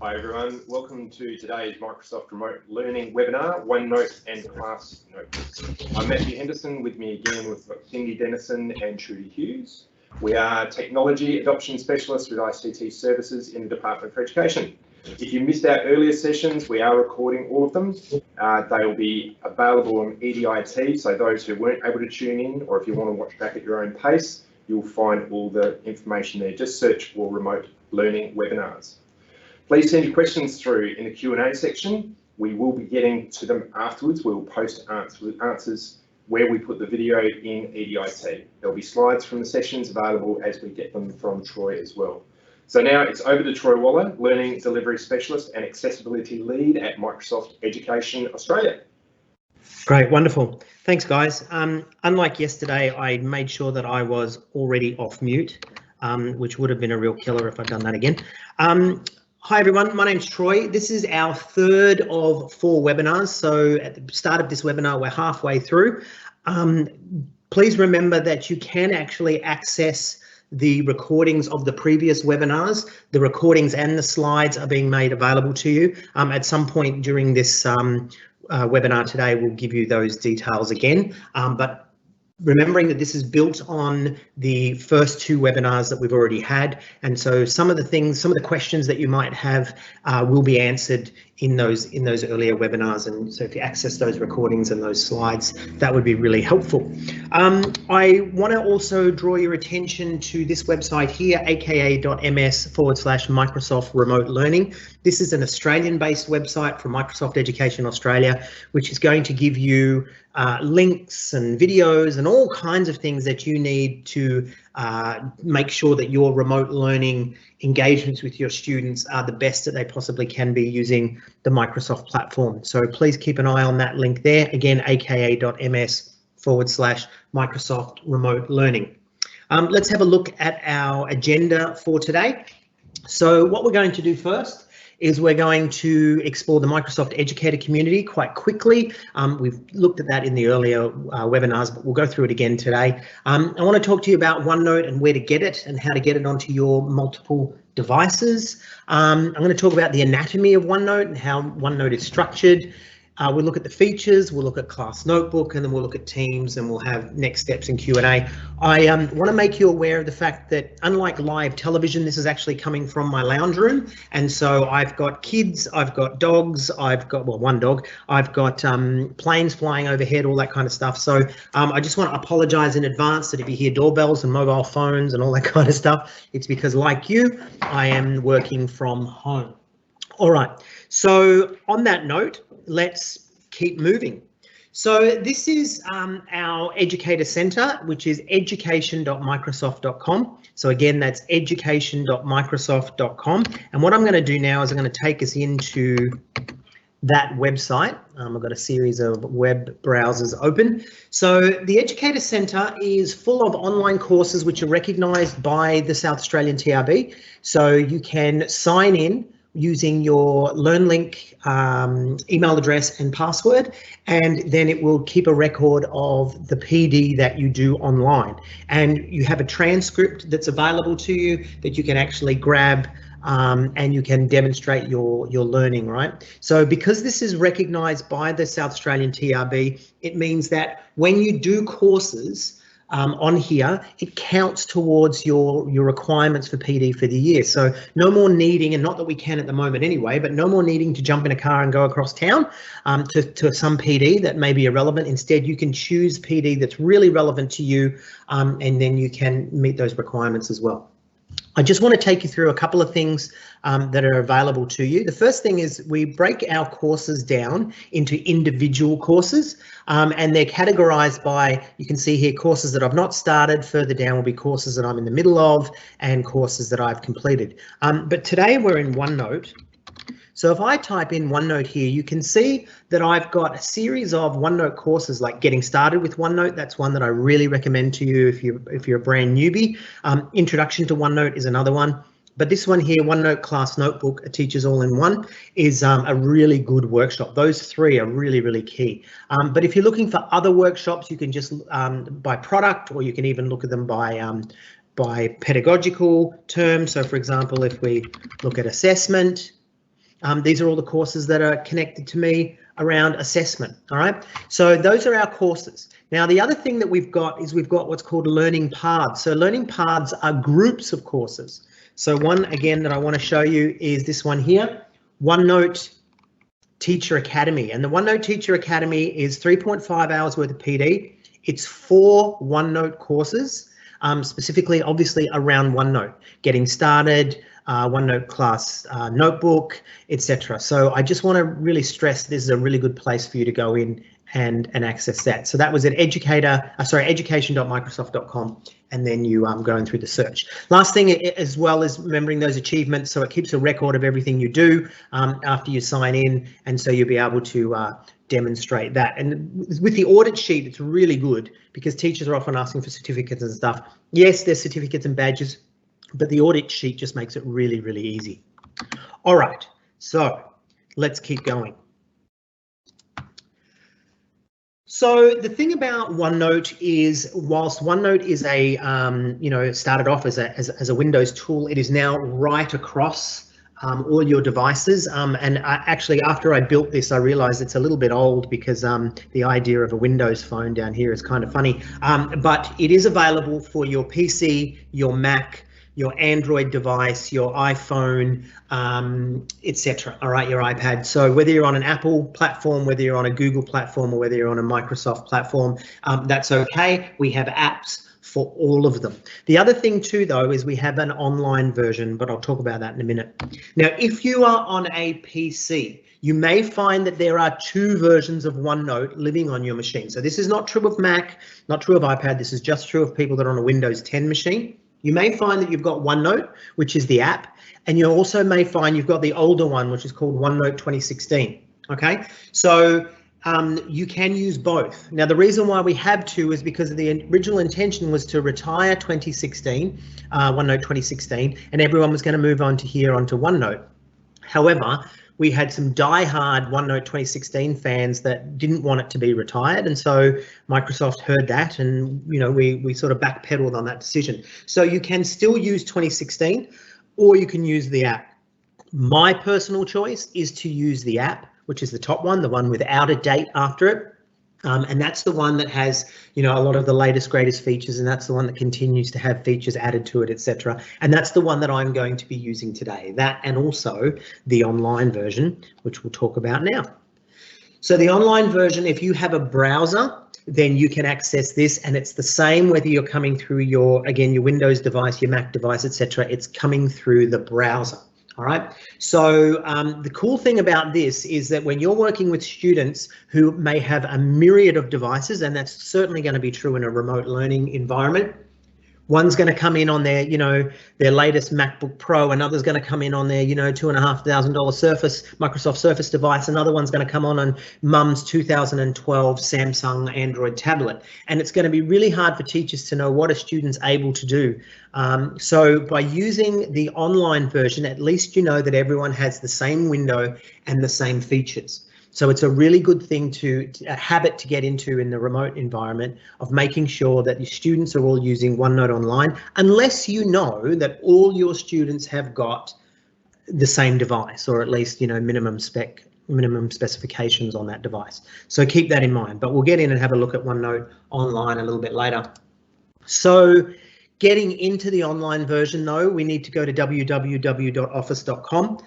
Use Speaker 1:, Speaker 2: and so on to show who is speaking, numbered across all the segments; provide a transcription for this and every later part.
Speaker 1: Hi everyone, welcome to today's Microsoft Remote Learning webinar, OneNote and Class Notebook. I'm Matthew Henderson, with me again with Cindy Dennison and Trudy Hughes. We are Technology Adoption Specialists with ICT Services in the Department for Education. If you missed our earlier sessions, we are recording all of them. They will be available on EDIT, so those who weren't able to tune in, or if you want to watch back at your own pace, you'll find all the information there. Just search for Remote Learning Webinars. Please send your questions through in the Q&A section. We will be getting to them afterwards. We will post answers where we put the video in EDIT. There'll be slides from the sessions available as we get them from Troy as well. So now it's over to Troy Waller, Learning Delivery Specialist and Accessibility Lead at Microsoft Education Australia.
Speaker 2: Great, wonderful. Thanks, guys. Unlike yesterday, I made sure that I was already off mute, which would have been a real killer if I'd done that again. Hi everyone, my name's Troy. This is our third of 4 webinars. So at the start of this webinar, we're halfway through. Please remember that you can actually access the recordings of the previous webinars. The recordings and the slides are being made available to you. At some point during this webinar today, we'll give you those details again. But remembering that this is built on the first 2 webinars that we've already had, and so some of the questions that you might have will be answered in those earlier webinars, and so if you access those recordings and those slides, that would be really helpful. I want to also draw your attention to this website here, aka.ms/Microsoft Remote Learning. This is an Australian-based website from Microsoft Education Australia, which is going to give you links and videos and all kinds of things that you need to make sure that your remote learning engagements with your students are the best that they possibly can be using the Microsoft platform. So please keep an eye on that link there. Again, aka.ms/Microsoft Remote Learning. Let's have a look at our agenda for today. So what we're going to do first is we're going to explore the Microsoft Educator community quite quickly. We've looked at that in the earlier webinars, but we'll go through it again today. I want to talk to you about OneNote and where to get it and how to get it onto your multiple devices. I'm going to talk about the anatomy of OneNote and how OneNote is structured. We'll look at the features, we'll look at Class Notebook, and then we'll look at Teams, and we'll have next steps in Q&A. I want to make you aware of the fact that unlike live television, this is actually coming from my lounge room. And so I've got kids, I've got dogs, I've got, well, one dog, I've got planes flying overhead, all that kind of stuff. So I just want to apologize in advance that if you hear doorbells and mobile phones and all that kind of stuff, it's because, like you, I am working from home. All right, so on that note, let's keep moving. So this is our Educator Center, which is education.microsoft.com. So again, that's education.microsoft.com. And what I'm going to do now is I'm going to take us into that website. I've got a series of web browsers open. So the Educator Center is full of online courses which are recognised by the South Australian TRB. So you can sign in using your LearnLink email address and password, and then it will keep a record of the PD that you do online. And you have a transcript that's available to you that you can actually grab and you can demonstrate your learning, right? So because this is recognised by the South Australian TRB, it means that when you do courses on here, it counts towards your requirements for PD for the year. So no more needing, and not that we can at the moment anyway, but no more needing to jump in a car and go across town to some PD that may be irrelevant. Instead, you can choose PD that's really relevant to you, and then you can meet those requirements as well. I just want to take you through a couple of things that are available to you. The first thing is we break our courses down into individual courses, and they're categorized by, you can see here, courses that I've not started. Further down will be courses that I'm in the middle of and courses that I've completed. But today we're in OneNote. So if I type in OneNote here, you can see that I've got a series of OneNote courses, like getting started with OneNote. That's one that I really recommend to you if you're a brand newbie. Introduction to OneNote is another one. But this one here, OneNote Class Notebook, a Teachers All-in-One, is a really good workshop. Those 3 are really, really key. But if you're looking for other workshops, you can just by product, or you can even look at them by pedagogical terms. So for example, if we look at assessment, These are all the courses that are connected to me around assessment. All right, so those are our courses. Now, the other thing that we've got is we've got what's called learning paths. So learning paths are groups of courses. So one, again, that I want to show you is this one here, OneNote Teacher Academy. And the OneNote Teacher Academy is 3.5 hours worth of PD. It's 4 OneNote courses, specifically, obviously, around OneNote, getting started, OneNote Class Notebook, etc. So I just want to really stress this is a really good place for you to go in and access that. So that was at education.microsoft.com, and then you going through the search. Last thing, as well as remembering those achievements, so it keeps a record of everything you do after you sign in, and so you'll be able to demonstrate that. And with the audit sheet, it's really good because teachers are often asking for certificates and stuff. Yes, there's certificates and badges, but the audit sheet just makes it really, really easy. All right, so let's keep going. So the thing about OneNote is, whilst OneNote is a, started off as a Windows tool, it is now right across all your devices. And actually, after I built this, I realized it's a little bit old because the idea of a Windows phone down here is kind of funny. But it is available for your PC, your Mac, your Android device, your iPhone, etc. All right, your iPad. So whether you're on an Apple platform, whether you're on a Google platform, or whether you're on a Microsoft platform, that's okay. We have apps for all of them. The other thing too, though, is we have an online version, but I'll talk about that in a minute. Now, if you are on a PC, you may find that there are 2 versions of OneNote living on your machine. So this is not true of Mac, not true of iPad. This is just true of people that are on a Windows 10 machine. You may find that you've got OneNote, which is the app, and you also may find you've got the older one, which is called OneNote 2016. Okay, so you can use both. Now, the reason why we have 2 is because the original intention was to retire 2016, OneNote 2016, and everyone was going to move on to here onto OneNote. However, we had some die-hard OneNote 2016 fans that didn't want it to be retired, and so Microsoft heard that, and we sort of backpedaled on that decision. So you can still use 2016, or you can use the app. My personal choice is to use the app, which is the top one, the one without a date after it. And that's the one that has, a lot of the latest, greatest features, and that's the one that continues to have features added to it, etc. And that's the one that I'm going to be using today. That, and also the online version, which we'll talk about now. So the online version, if you have a browser, then you can access this, and it's the same whether you're coming through your Windows device, your Mac device, etc. It's coming through the browser. All right, so the cool thing about this is that when you're working with students who may have a myriad of devices, and that's certainly going to be true in a remote learning environment, one's going to come in on their, their latest MacBook Pro, another's going to come in on their, $2,500 Surface, Microsoft Surface device, another one's going to come on Mum's 2012 Samsung Android tablet. And it's going to be really hard for teachers to know what a student's able to do. So by using the online version, at least you know that everyone has the same window and the same features. So it's a really good thing a habit to get into in the remote environment of making sure that your students are all using OneNote Online, unless you know that all your students have got the same device, or at least, minimum specifications on that device. So keep that in mind, but we'll get in and have a look at OneNote Online a little bit later. So getting into the online version, though, we need to go to www.office.com.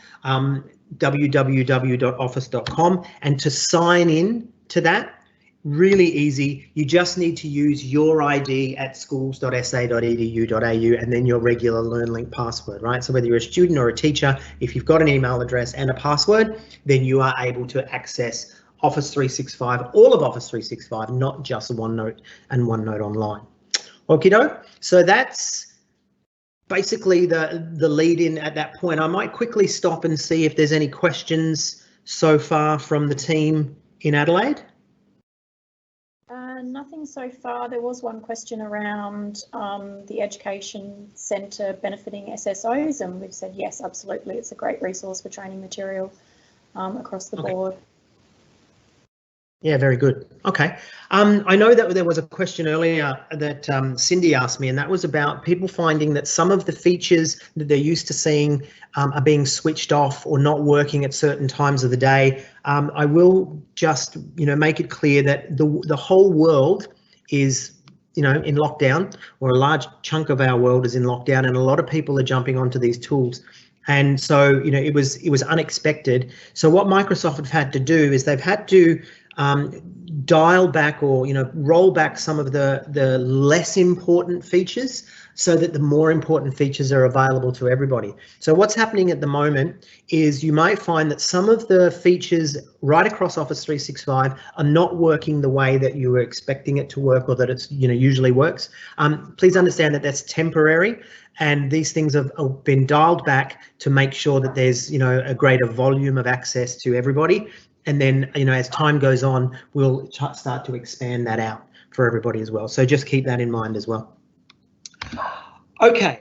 Speaker 2: www.office.com, and to sign in to that, really easy. You just need to use your ID at schools.sa.edu.au and then your regular LearnLink password, right? So whether you're a student or a teacher, if you've got an email address and a password, then you are able to access Office 365, all of Office 365, not just OneNote and OneNote Online. Okie doke. So that's basically the lead in at that point. I might quickly stop and see if there's any questions so far from the team in Adelaide.
Speaker 3: Nothing so far. There was one question around the Education Center benefiting SSOs, and we've said yes, absolutely. It's a great resource for training material across the board.
Speaker 2: Yeah, very good. Okay. I know that there was a question earlier that Cindy asked me, and that was about people finding that some of the features that they're used to seeing are being switched off or not working at certain times of the day. I will just, make it clear that the whole world is, in lockdown, or a large chunk of our world is in lockdown, and a lot of people are jumping onto these tools. And so, it was unexpected. So what Microsoft have had to do is they've had to dial back or roll back some of the less important features so that the more important features are available to everybody. So what's happening at the moment is you might find that some of the features right across Office 365 are not working the way that you were expecting it to work, or that it's usually works. Please understand that that's temporary, and these things have been dialed back to make sure that there's a greater volume of access to everybody. And then, as time goes on, we'll start to expand that out for everybody as well. So just keep that in mind as well. Okay,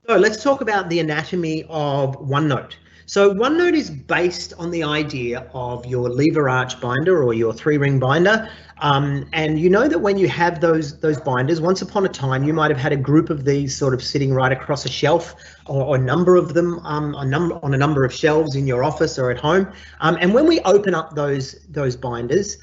Speaker 2: so let's talk about the anatomy of OneNote. So OneNote is based on the idea of your lever arch binder or your 3-ring binder. And you know that when you have those binders, once upon a time, you might have had a group of these sort of sitting right across a shelf, or a number of them on a number of shelves in your office or at home. And when we open up those binders,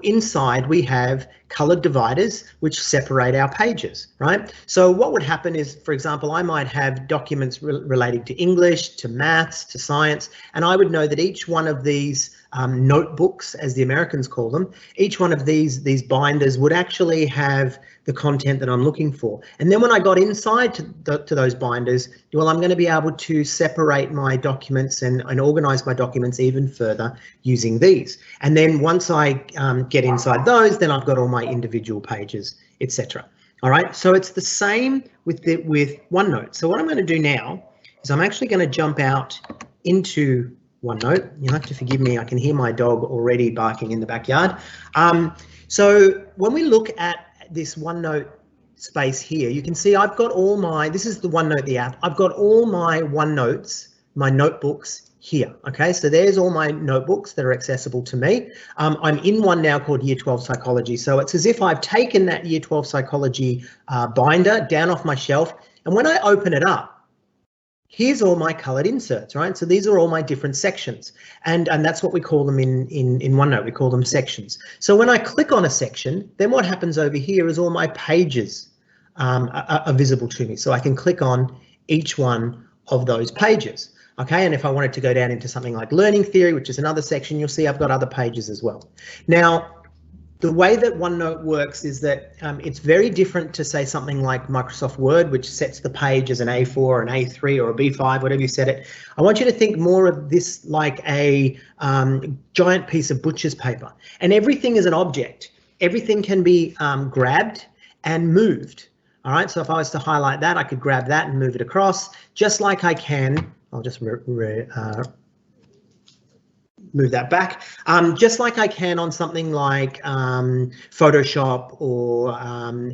Speaker 2: inside we have colored dividers which separate our pages, right? So what would happen is, for example, I might have documents relating to English, to maths, to science, and I would know that each one of these notebooks, as the Americans call them, each one of these binders would actually have the content that I'm looking for. And then when I got inside to those binders, well, I'm going to be able to separate my documents and organize my documents even further using these. And then once I get inside those, then I've got all my individual pages, etc. All right, so it's the same with OneNote. So what I'm going to do now is I'm actually going to jump out into OneNote. You'll have to forgive me, I can hear my dog already barking in the backyard. So when we look at this OneNote space here, you can see I've got all my, this is the OneNote, the app, I've got all my OneNotes, my notebooks here. Okay, so there's all my notebooks that are accessible to me. I'm in one now called Year 12 Psychology. So it's as if I've taken that Year 12 Psychology binder down off my shelf, and when I open it up, here's all my colored inserts, right? So these are all my different sections, and that's what we call them in OneNote. We call them sections. So when I click on a section, then what happens over here is all my pages are visible to me. So I can click on each one of those pages. Okay, and if I wanted to go down into something like learning theory, which is another section, you'll see I've got other pages as well. Now, the way that OneNote works is that it's very different to say something like Microsoft Word, which sets the page as an A4 or an A3 or a B5, whatever you set it. I want you to think more of this like a giant piece of butcher's paper, and everything is an object. Everything can be grabbed and moved. All right, so if I was to highlight that, I could grab that and move it across, just like I can. I'll just move that back, just like I can on something like Photoshop, or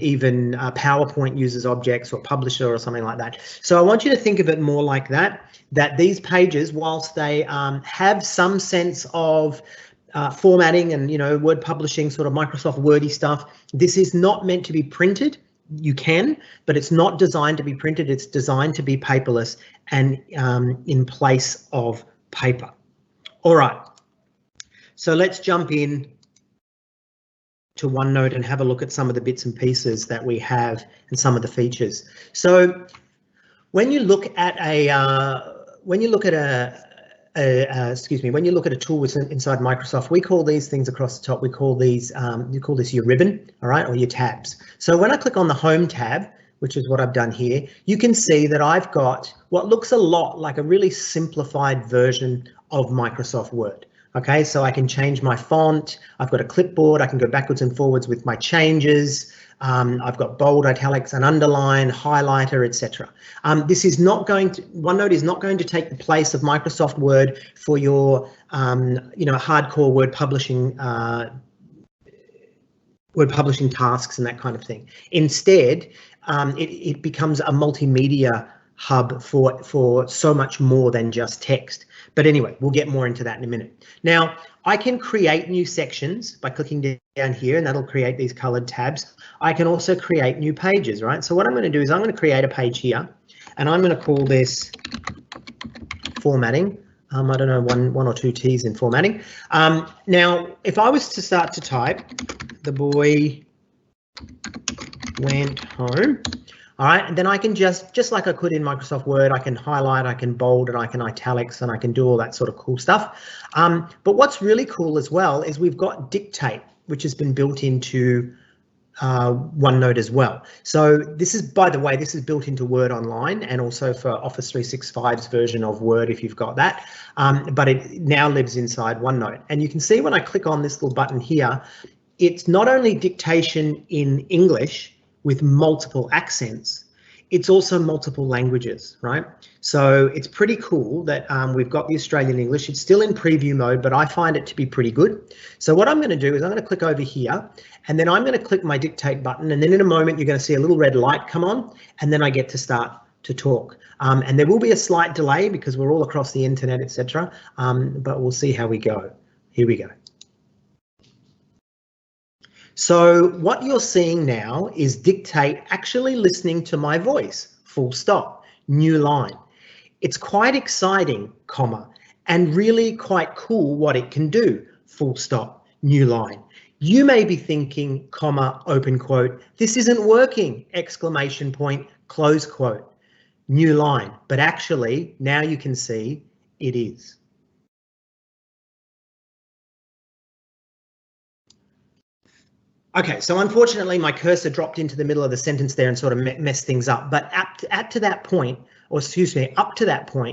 Speaker 2: even PowerPoint uses objects, or Publisher or something like that. So I want you to think of it more like that these pages, whilst they have some sense of formatting and word publishing, sort of Microsoft Wordy stuff, this is not meant to be printed. You can, but it's not designed to be printed. It's designed to be paperless and in place of paper. All right, so let's jump in to OneNote and have a look at some of the bits and pieces that we have and some of the features. So when you look at a tool inside Microsoft, we call these things across the top, we call these your ribbon, all right, or your tabs. So when I click on the Home tab, which is what I've done here, you can see that I've got what looks a lot like a really simplified version of Microsoft Word. Okay, so I can change my font, I've got a clipboard, I can go backwards and forwards with my changes, I've got bold, italics, and underline, highlighter, etc. This is not going to, OneNote is not going to take the place of Microsoft Word for your, hardcore word publishing tasks and that kind of thing. Instead, it becomes a multimedia hub for so much more than just text. But anyway, we'll get more into that in a minute. Now, I can create new sections by clicking down here, and that'll create these colored tabs. I can also create new pages, right? So what I'm going to do is I'm going to create a page here, and I'm going to call this formatting. I don't know, one or two T's in formatting. Now, if I was to start to type, the boy went home. All right, and then I can just like I could in Microsoft Word, I can highlight, I can bold, and I can italics, and I can do all that sort of cool stuff. But what's really cool as well is we've got Dictate, which has been built into OneNote as well. So this is, by the way, this is built into Word Online and also for Office 365's version of Word if you've got that. But it now lives inside OneNote. And you can see when I click on this little button here, it's not only dictation in English with multiple accents, it's also multiple languages, right? So it's pretty cool that we've got the Australian English. It's still in preview mode, but I find it to be pretty good. So what I'm going to do is I'm going to click over here, and then I'm going to click my dictate button, and then in a moment you're going to see a little red light come on, and then I get to start to talk. And there will be a slight delay because we're all across the internet, etc. But we'll see how we go. Here we go. So what you're seeing now is Dictate actually listening to my voice, full stop, new line. It's quite exciting, comma, and really quite cool what it can do, full stop, new line. You may be thinking, comma, open quote, this isn't working, exclamation point, close quote, new line. But actually, now you can see it is. Okay, so unfortunately my cursor dropped into the middle of the sentence there and sort of messed things up. But up to that point,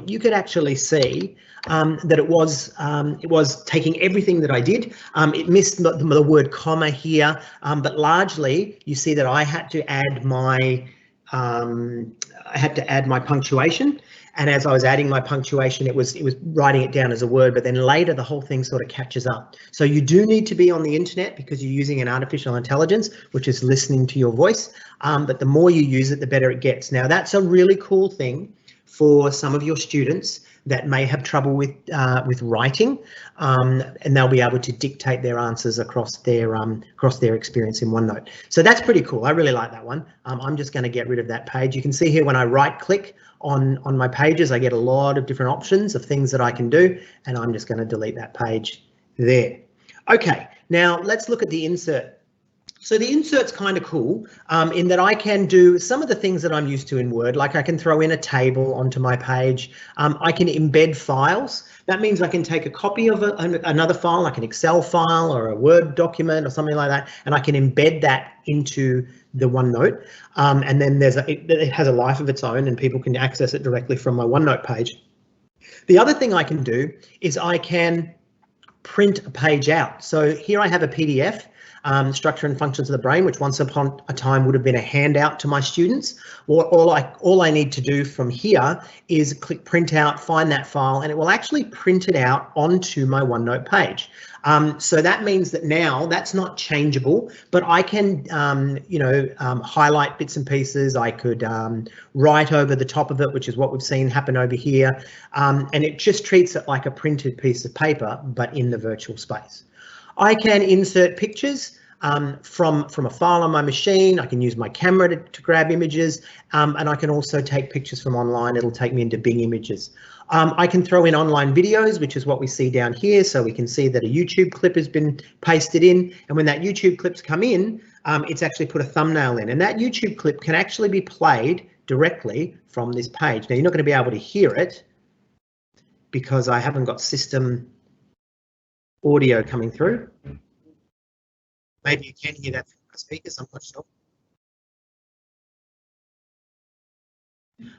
Speaker 2: you could actually see that it was taking everything that I did. It missed the word comma here, but largely you see that I had to add my punctuation. And as I was adding my punctuation, it was writing it down as a word, but then later the whole thing sort of catches up. So you do need to be on the internet because you're using an artificial intelligence, which is listening to your voice. But the more you use it, the better it gets. Now, that's a really cool thing for some of your students that may have trouble with writing, and they'll be able to dictate their answers across their experience in OneNote. So that's pretty cool. I really like that one. I'm just going to get rid of that page. You can see here when I right click on my pages, I get a lot of different options of things that I can do, and I'm just going to delete that page there. Okay, now let's look at the insert. So the insert's kind of cool in that I can do some of the things that I'm used to in Word, like I can throw in a table onto my page. I can embed files. That means I can take a copy of another file, like an Excel file or a Word document or something like that, and I can embed that into the OneNote. And then it has a life of its own and people can access it directly from my OneNote page. The other thing I can do is I can print a page out. So here I have a PDF. Structure and Functions of the Brain, which once upon a time would have been a handout to my students. All I need to do from here is click print out, find that file, and it will actually print it out onto my OneNote page. So that means that now that's not changeable, but I can, highlight bits and pieces. I could write over the top of it, which is what we've seen happen over here, and it just treats it like a printed piece of paper, but in the virtual space. I can insert pictures from a file on my machine. I can use my camera to grab images, and I can also take pictures from online. It'll take me into Bing Images. I can throw in online videos, which is what we see down here. So we can see that a YouTube clip has been pasted in, and when that YouTube clip's come in, it's actually put a thumbnail in, and that YouTube clip can actually be played directly from this page. Now you're not going to be able to hear it because I haven't got system audio coming through. Maybe you can hear that from the speakers, I'm not sure.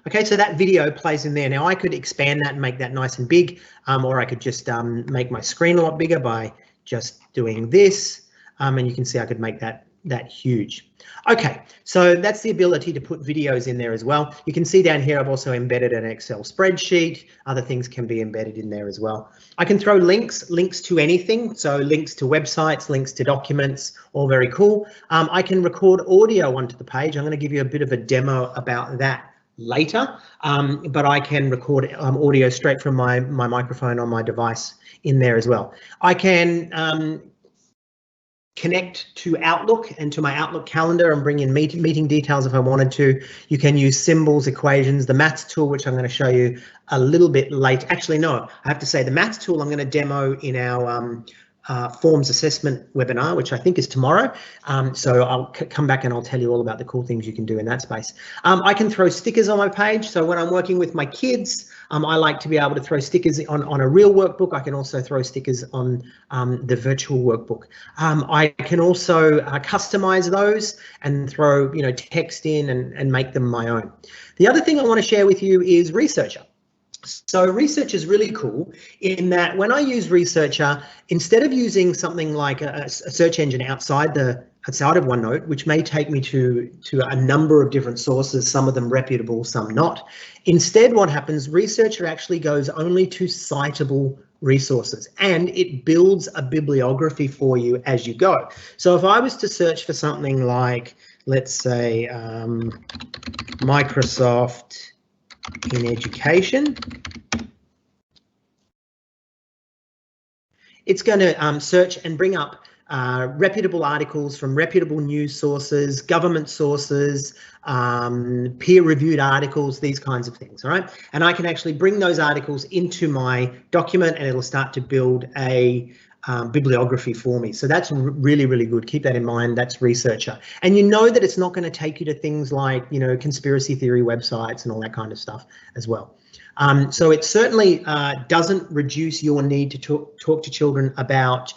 Speaker 2: Okay, so that video plays in there. Now I could expand that and make that nice and big, or I could just make my screen a lot bigger by just doing this, and you can see I could make that huge. Okay, so that's the ability to put videos in there as well. You can see down here I've also embedded an Excel spreadsheet. Other things can be embedded in there as well. I can throw links to anything, so links to websites, links to documents, all very cool. I can record audio onto the page. I'm going to give you a bit of a demo about that later, but I can record audio straight from my microphone on my device in there as well. I can connect to Outlook and to my Outlook calendar and bring in meeting details if I wanted to. You can use symbols, equations, the maths tool, which I'm going to show you a little bit late. Actually, no, I have to say the maths tool I'm going to demo in our forms assessment webinar, which I think is tomorrow. So I'll come back and I'll tell you all about the cool things you can do in that space. I can throw stickers on my page. So when I'm working with my kids, I like to be able to throw stickers on a real workbook. I can also throw stickers on the virtual workbook. I can also customize those and throw, text in and make them my own. The other thing I want to share with you is Researcher. So Researcher is really cool in that when I use Researcher, instead of using something like a search engine outside of OneNote, which may take me to a number of different sources, some of them reputable, some not. Instead, what happens, Researcher actually goes only to citable resources and it builds a bibliography for you as you go. So if I was to search for something like, let's say, Microsoft in Education, it's going to search and bring up reputable articles from reputable news sources, government sources, peer-reviewed articles, these kinds of things, all right? And I can actually bring those articles into my document and it'll start to build a bibliography for me. So that's really, really good. Keep that in mind. That's Researcher. And you know that it's not going to take you to things like, conspiracy theory websites and all that kind of stuff as well. So it certainly doesn't reduce your need to talk to children about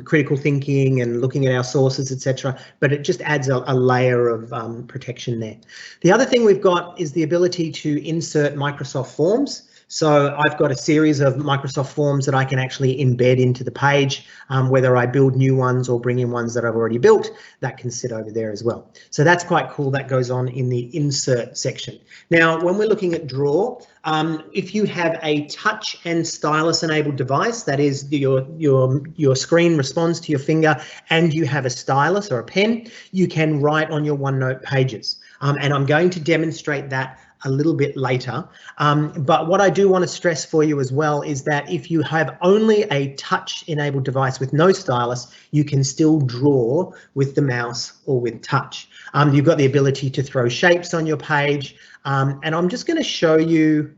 Speaker 2: critical thinking and looking at our sources, etc. But it just adds a layer of protection there. The other thing we've got is the ability to insert Microsoft Forms. So I've got a series of Microsoft Forms that I can actually embed into the page, whether I build new ones or bring in ones that I've already built, that can sit over there as well. So that's quite cool. That goes on in the insert section. Now, when we're looking at Draw, if you have a touch and stylus enabled device, that is your screen responds to your finger and you have a stylus or a pen, you can write on your OneNote pages. And I'm going to demonstrate that a little bit later. But what I do want to stress for you as well is that if you have only a touch enabled device with no stylus, you can still draw with the mouse or with touch. You've got the ability to throw shapes on your page. And I'm just going to show you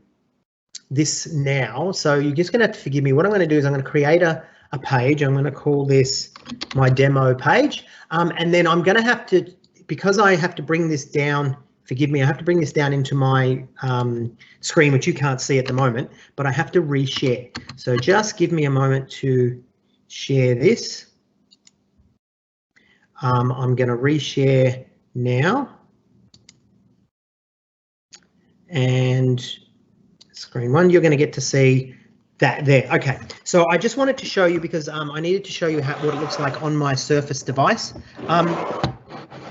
Speaker 2: this now. So you're just going to have to forgive me. What I'm going to do is I'm going to create a page. I'm going to call this my demo page. And then I'm going to have to, because I have to bring this down, forgive me, I have to bring this down into my screen, which you can't see at the moment, but I have to reshare. So just give me a moment to share this. I'm going to reshare now. And screen one, you're going to get to see that there. Okay, so I just wanted to show you because I needed to show you what it looks like on my Surface device.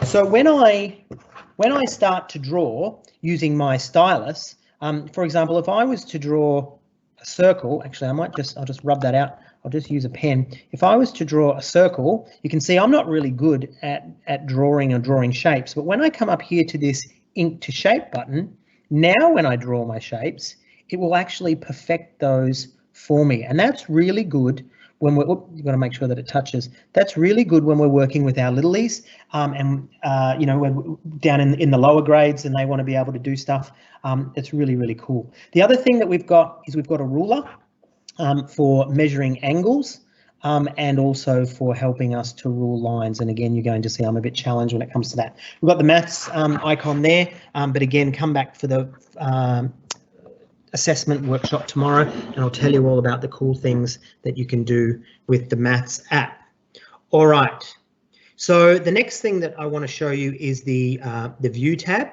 Speaker 2: So when I start to draw using my stylus, for example, if I was to draw a circle, actually I'll just rub that out. I'll just use a pen. If I was to draw a circle, you can see I'm not really good at drawing or drawing shapes, but when I come up here to this ink to shape button, now when I draw my shapes, it will actually perfect those for me. And that's really good when we're, you've got to make sure that it touches. That's really good when we're working with our littlies and we're down in the lower grades and they want to be able to do stuff. It's really, really cool. The other thing that we've got is we've got a ruler for measuring angles and also for helping us to rule lines. And again, you're going to see I'm a bit challenged when it comes to that. We've got the maths icon there, but again, come back for the assessment workshop tomorrow and I'll tell you all about the cool things that you can do with the maths app. All right, so the next thing that I want to show you is the view tab.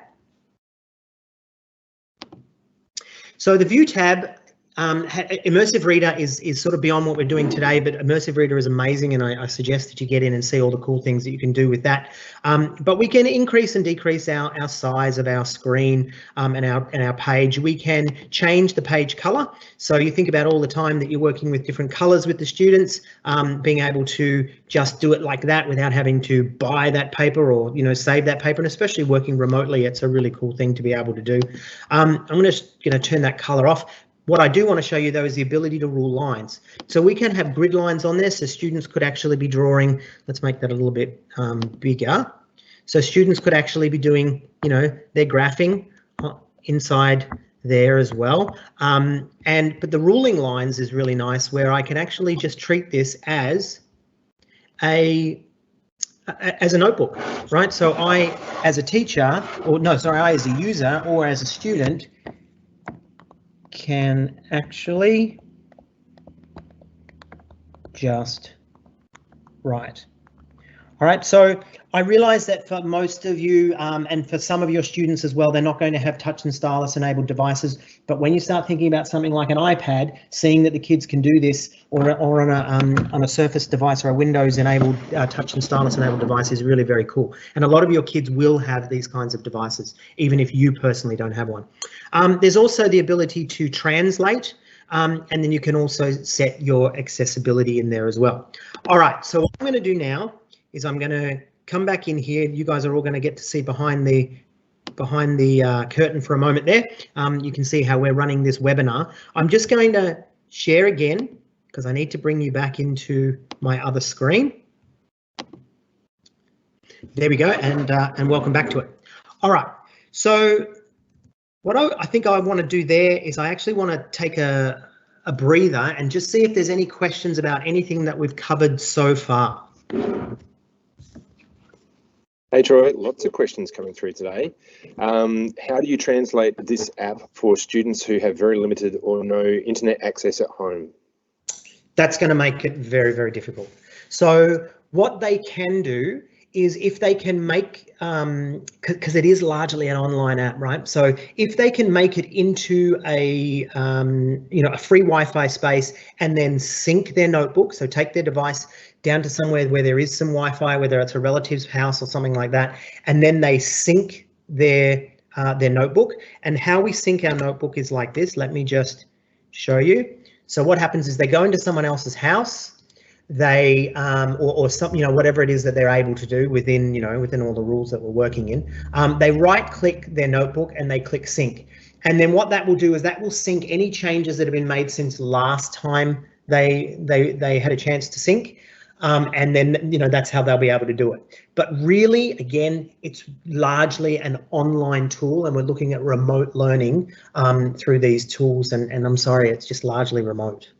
Speaker 2: So the view tab, Immersive Reader is sort of beyond what we're doing today, but Immersive Reader is amazing, and I suggest that you get in and see all the cool things that you can do with that. But we can increase and decrease our size of our screen and our page. We can change the page color. So you think about all the time that you're working with different colors with the students, being able to just do it like that without having to buy that paper or save that paper, and especially working remotely, it's a really cool thing to be able to do. I'm going to turn that color off. What I do want to show you though is the ability to rule lines. So we can have grid lines on this, so students could actually be drawing. Let's make that a little bit bigger. So students could actually be doing, their graphing inside there as well. But the ruling lines is really nice, where I can actually just treat this as a notebook, right? So I, as a teacher, I as a user or as a student, can actually just write. All right, so I realize that for most of you and for some of your students as well, they're not going to have touch and stylus enabled devices. But when you start thinking about something like an iPad, seeing that the kids can do this or on a Surface device or a Windows enabled touch and stylus enabled device is really very cool. And a lot of your kids will have these kinds of devices, even if you personally don't have one. There's also the ability to translate. And then you can also set your accessibility in there as well. All right, so what I'm going to do now is I'm going to come back in here. You guys are all going to get to see behind the curtain for a moment there. You can see how we're running this webinar. I'm just going to share again because I need to bring you back into my other screen. There we go, and welcome back to it. All right, so what I think I want to do there is I actually want to take a breather and just see if there's any questions about anything that we've covered so far.
Speaker 4: Hey Troy, lots of questions coming through today. How do you translate this app for students who have very limited or no internet access at home?
Speaker 2: That's going to make it very, very difficult. So what they can do is if they can make, because it is largely an online app, right? So if they can make it into a, a free Wi-Fi space and then sync their notebook, so take their device down to somewhere where there is some Wi-Fi, whether it's a relative's house or something like that, and then they sync their notebook. And how we sync our notebook is like this. Let me just show you. So what happens is they go into someone else's house. They or something, whatever it is that they're able to do within, within all the rules that we're working in. They right-click their notebook and they click sync. And then what that will do is that will sync any changes that have been made since last time they had a chance to sync. And then, that's how they'll be able to do it. But really, again, it's largely an online tool, and we're looking at remote learning through these tools. And I'm sorry, it's just largely remote.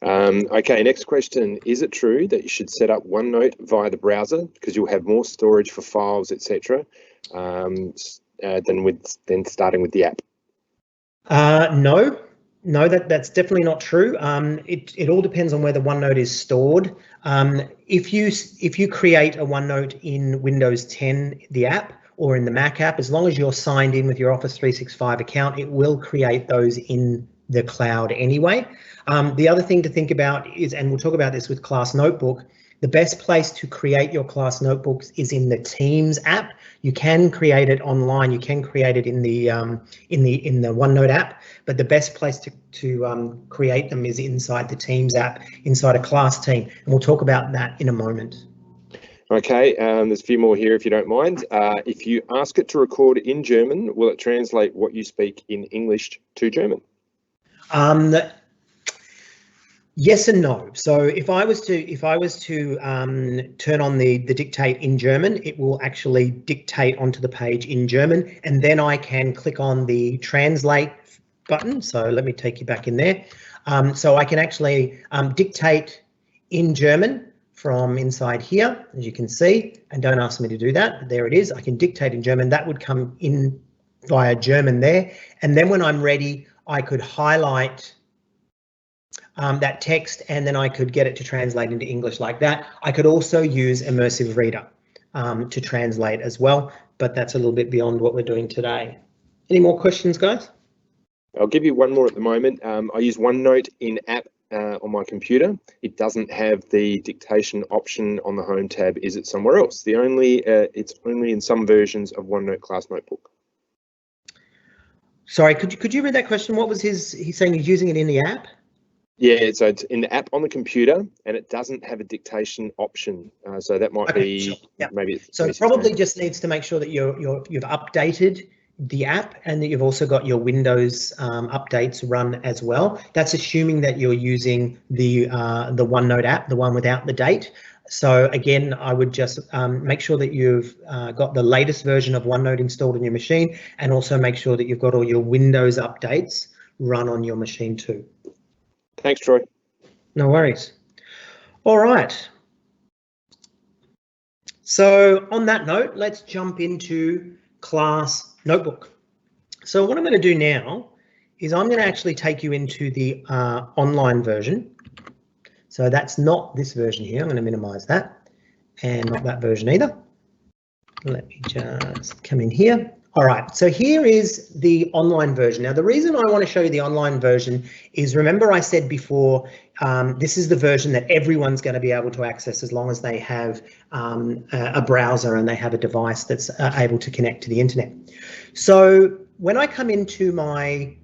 Speaker 4: Okay, next question. Is it true that you should set up OneNote via the browser because you'll have more storage for files, etc., than starting with the app? No, that's definitely not true. It all depends on where the OneNote is stored. If you create a OneNote in Windows 10, the app, or in the Mac app, as long as you're signed in with your Office 365 account, it will create those in the cloud anyway. The other thing to think about is, and we'll talk about this with Class Notebook, the best place to create your Class Notebooks is in the Teams app. You can create it online. You can create it in the OneNote app, but the best place to create them is inside the Teams app, inside a class team, and we'll talk about that in a moment. Okay, there's a few more here if you don't mind. If you ask it to record in German, will it translate what you speak in English to German?
Speaker 2: Yes and no. So if I was to turn on the dictate in German, it will actually dictate onto the page in German, and then I can click on the translate button. So let me take you back in there. So I can actually dictate in German from inside here, as you can see, and don't ask me to do that, but there it is. I can dictate in German. That would come in via German there, and then when I'm ready, I could highlight that text, and then I could get it to translate into English like that. I could also use Immersive Reader to translate as well, but that's a little bit beyond what we're doing today. Any more questions, guys?
Speaker 1: I'll give you one more at the moment. I use OneNote in app on my computer. It doesn't have the dictation option on the home tab. Is it somewhere else? It's only in some versions of OneNote Class Notebook.
Speaker 2: Sorry, could you read that question? What was he's saying he's using it in the app?
Speaker 1: Yeah, so it's in the app on the computer, and it doesn't have a dictation option. So that might be
Speaker 2: sure. Yep.
Speaker 1: maybe.
Speaker 2: So it probably just needs to make sure that you've updated the app and that you've also got your Windows updates run as well. That's assuming that you're using the OneNote app, the one without the date. So again, I would just make sure that you've got the latest version of OneNote installed on your machine, and also make sure that you've got all your Windows updates run on your machine too.
Speaker 1: Thanks, Troy.
Speaker 2: No worries. All right. So on that note, let's jump into Class Notebook. So what I'm going to do now is I'm going to actually take you into the online version. So that's not this version here. I'm going to minimize that, and not that version either. Let me just come in here. All right, so here is the online version. Now, the reason I want to show you the online version is, remember I said before, this is the version that everyone's going to be able to access as long as they have a browser and they have a device that's able to connect to the internet. So when I come into my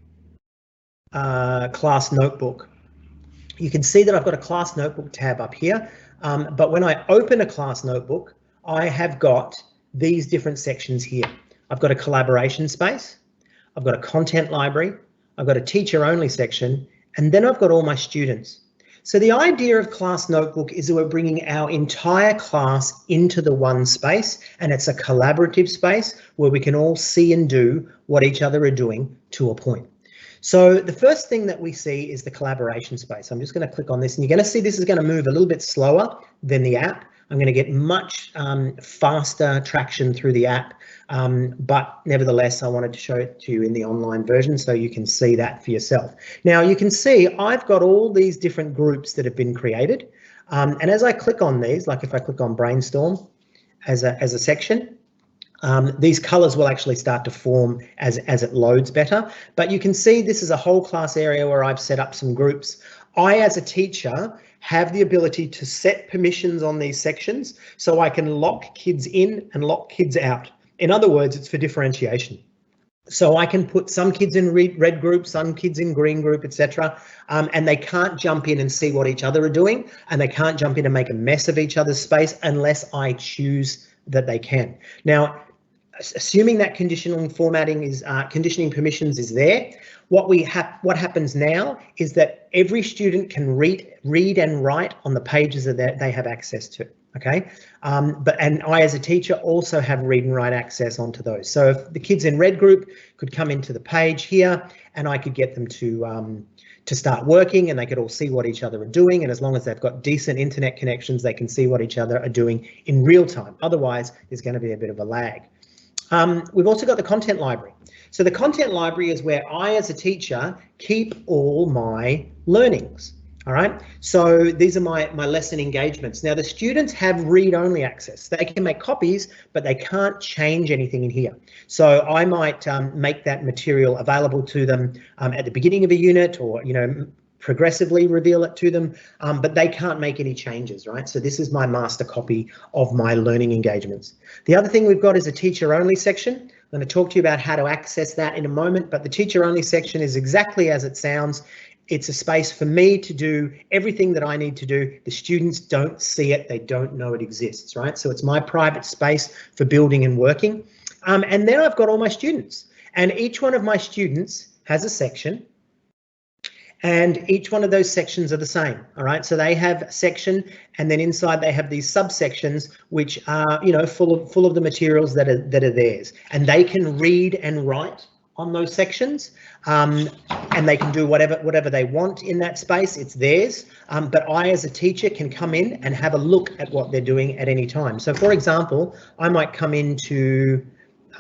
Speaker 2: Class Notebook, you can see that I've got a Class Notebook tab up here, but when I open a Class Notebook, I have got these different sections here. I've got a collaboration space, I've got a content library, I've got a teacher only section, and then I've got all my students. So the idea of Class Notebook is that we're bringing our entire class into the one space, and it's a collaborative space where we can all see and do what each other are doing to a point. So the first thing that we see is the collaboration space. I'm just going to click on this, and you're going to see this is going to move a little bit slower than the app. I'm going to get much faster traction through the app, but nevertheless, I wanted to show it to you in the online version so you can see that for yourself. Now, you can see I've got all these different groups that have been created, and as I click on these, like if I click on Brainstorm as a section, these colors will actually start to form as it loads better. But you can see this is a whole class area where I've set up some groups. I, as a teacher, have the ability to set permissions on these sections so I can lock kids in and lock kids out. In other words, it's for differentiation. So I can put some kids in red group, some kids in green group, etc. And they can't jump in and see what each other are doing, and they can't jump in and make a mess of each other's space unless I choose that they can. Now, assuming that conditional formatting is conditioning permissions is there, what happens now is that every student can read and write on the pages that they have access to. Okay, and I, as a teacher, also have read and write access onto those. So if the kids in red group could come into the page here, and I could get them to start working, and they could all see what each other are doing. And as long as they've got decent internet connections, they can see what each other are doing in real time. Otherwise, there's going to be a bit of a lag. We've also got the content library. So the content library is where I, as a teacher, keep all my learnings. All right, so these are my lesson engagements. Now the students have read-only access. They can make copies, but they can't change anything in here. So I might make that material available to them at the beginning of a unit, or progressively reveal it to them, but they can't make any changes, right? So this is my master copy of my learning engagements. The other thing we've got is a teacher-only section. I'm going to talk to you about how to access that in a moment, but the teacher-only section is exactly as it sounds. It's a space for me to do everything that I need to do. The students don't see it, they don't know it exists, right? So it's my private space for building and working. And then I've got all my students, and each one of my students has a section, and each one of those sections are the same. All right, so they have a section, and then inside they have these subsections which are full of the materials that are theirs, and they can read and write on those sections, and they can do whatever they want in that space. It's theirs, but I, as a teacher, can come in and have a look at what they're doing at any time. So for example, I might come into